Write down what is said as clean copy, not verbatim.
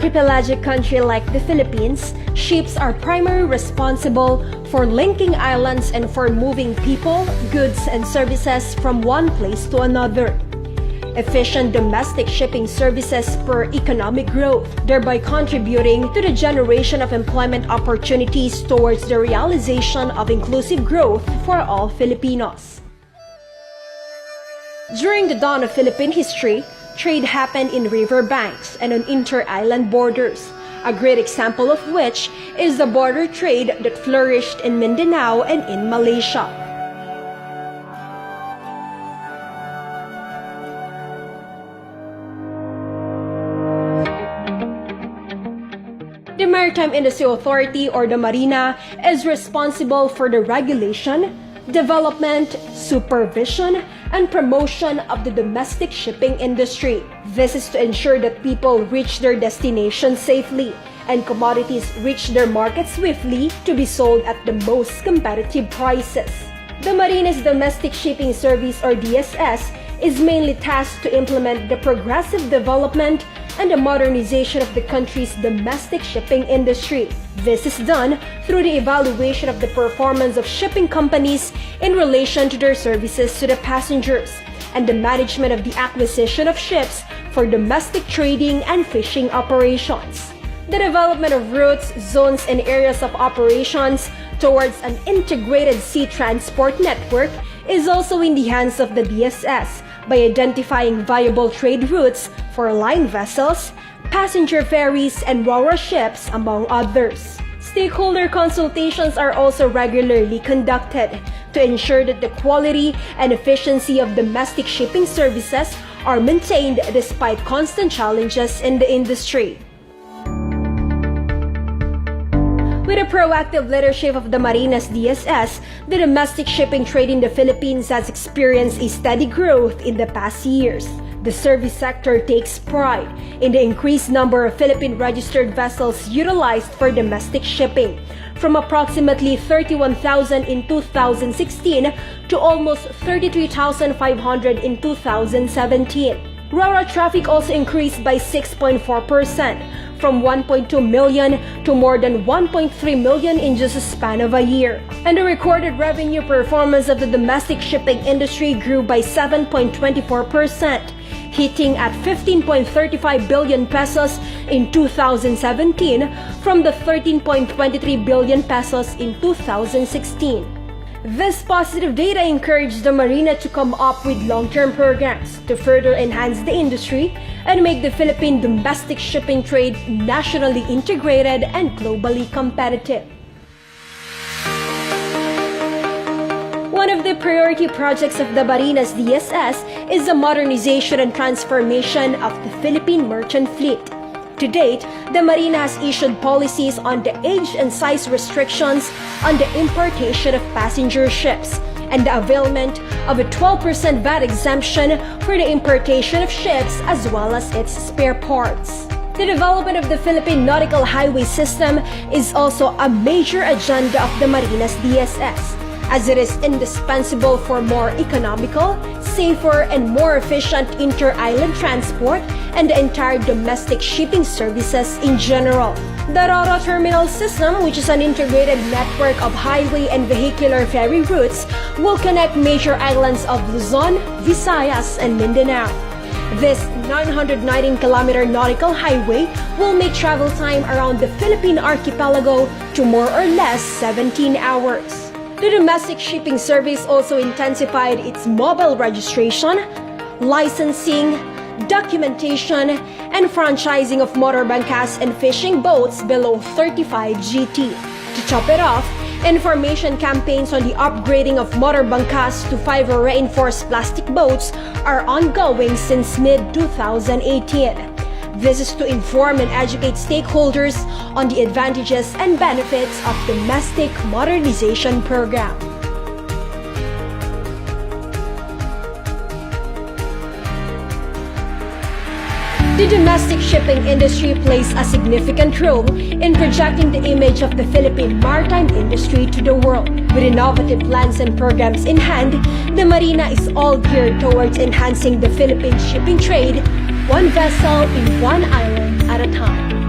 archipelagic country like the Philippines, ships are primarily responsible for linking islands and for moving people, goods, and services from one place to another. Efficient domestic shipping services spur economic growth, thereby contributing to the generation of employment opportunities towards the realization of inclusive growth for all Filipinos. During the dawn of Philippine history, trade happened in riverbanks and on inter-island borders, a great example of which is the border trade that flourished in Mindanao and in Malaysia. The Maritime Industry Authority, or the Marina, is responsible for the regulation, development, supervision, and promotion of the domestic shipping industry. This is to ensure that people reach their destination safely and commodities reach their market swiftly to be sold at the most competitive prices. The Marina's Domestic Shipping Service, or DSS, is mainly tasked to implement the progressive development and the modernization of the country's domestic shipping industry. This is done through the evaluation of the performance of shipping companies in relation to their services to the passengers and the management of the acquisition of ships for domestic trading and fishing operations. The development of routes, zones, and areas of operations towards an integrated sea transport network is also in the hands of the DSS by identifying viable trade routes for line vessels, passenger ferries, and RoRo ships, among others. Stakeholder consultations are also regularly conducted to ensure that the quality and efficiency of domestic shipping services are maintained despite constant challenges in the industry. With the proactive leadership of the Marina's DSS, the domestic shipping trade in the Philippines has experienced a steady growth in the past years. The service sector takes pride in the increased number of Philippine-registered vessels utilized for domestic shipping, from approximately 31,000 in 2016 to almost 33,500 in 2017. RoRo traffic also increased by 6.4%, from 1.2 million to more than 1.3 million in just a span of a year. And the recorded revenue performance of the domestic shipping industry grew by 7.24%, hitting at 15.35 billion pesos in 2017 from the 13.23 billion pesos in 2016. This positive data encouraged the Marina to come up with long-term programs to further enhance the industry and make the Philippine domestic shipping trade nationally integrated and globally competitive. One of the priority projects of the Marina's DSS is the modernization and transformation of the Philippine merchant fleet. To date, the Marina has issued policies on the age and size restrictions on the importation of passenger ships and the availment of a 12% VAT exemption for the importation of ships as well as its spare parts. The development of the Philippine Nautical Highway System is also a major agenda of the Marina's DSS, as it is indispensable for more economical, safer, and more efficient inter-island transport and the entire domestic shipping services in general. The RoRo terminal system, which is an integrated network of highway and vehicular ferry routes, will connect major islands of Luzon, Visayas, and Mindanao. This 919-kilometer nautical highway will make travel time around the Philippine archipelago to more or less 17 hours. The domestic shipping service also intensified its mobile registration, licensing, documentation, and franchising of motor bangkas and fishing boats below 35 GT. To top it off, information campaigns on the upgrading of motor bangkas to fiber-reinforced plastic boats are ongoing since mid-2018. This is to inform and educate stakeholders on the advantages and benefits of domestic modernization program. The domestic shipping industry plays a significant role in projecting the image of the Philippine maritime industry to the world. With innovative plans and programs in hand, the Marina is all geared towards enhancing the Philippine shipping trade, one vessel in one island at a time.